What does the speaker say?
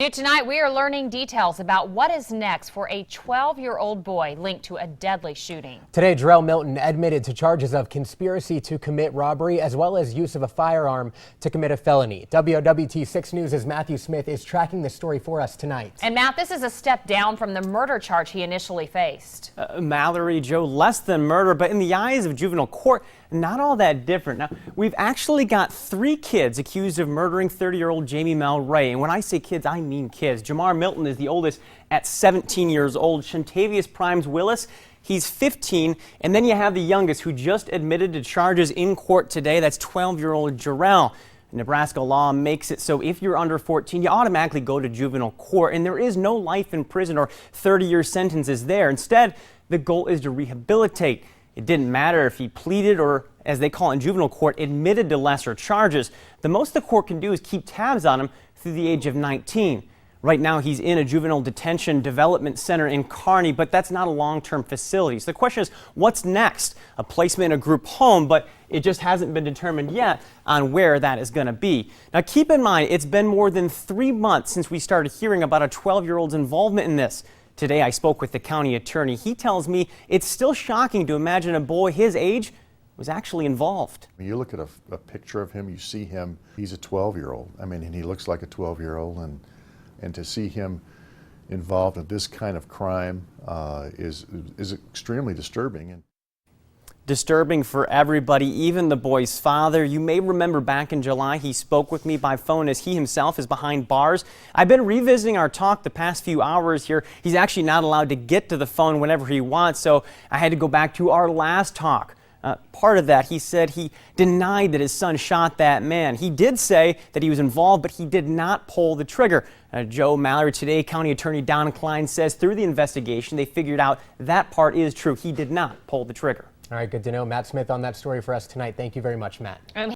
New tonight, we are learning details about what is next for a 12-year-old boy linked to a deadly shooting. Today, Jarrell Milton admitted to charges of conspiracy to commit robbery as well as use of a firearm to commit a felony. WOWT 6 News' Matthew Smith is tracking the story for us tonight. And Matt, this is a step down from the murder charge he initially faced. Mallory, Joe, less than murder, but in the eyes of juvenile court, not all that different. Now, we've actually got 3 kids accused of murdering 30-year-old Jamie Mel Ray. And when I say kids, I mean kids. Jamar Milton is the oldest at 17 years old. Shantavius Primes Willis, he's 15. And then you have the youngest who just admitted to charges in court today. That's 12-year-old Jarrell. Nebraska law makes it so if you're under 14, you automatically go to juvenile court. And there is no life in prison or 30-year sentences there. Instead, the goal is to rehabilitate. It didn't matter if he pleaded or, as they call it in juvenile court, admitted to lesser charges. The most the court can do is keep tabs on him through the age of 19. Right now, he's in a juvenile detention development center in Kearney, but that's not a long-term facility. So the question is, what's next? A placement in a group home, but it just hasn't been determined yet on where that is going to be. Now, keep in mind, it's been more than 3 months since we started hearing about a 12-year-old's involvement in this. Today, I spoke with the county attorney. He tells me it's still shocking to imagine a boy his age was actually involved. You look at a picture of him, you see him, he's a 12-year-old. I mean, and he looks like a 12-year-old, and to see him involved in this kind of crime is extremely disturbing. Disturbing for everybody, even the boy's father. You may remember back in July, he spoke with me by phone as he himself is behind bars. I've been revisiting our talk the past few hours here. He's actually not allowed to get to the phone whenever he wants, so I had to go back to our last talk. Part of that, he said he denied that his son shot that man. He did say that he was involved, but he did not pull the trigger. Joe Mallory today, County Attorney Don Klein says through the investigation, they figured out that part is true. He did not pull the trigger. All right, good to know. Matt Smith on that story for us tonight. Thank you very much, Matt.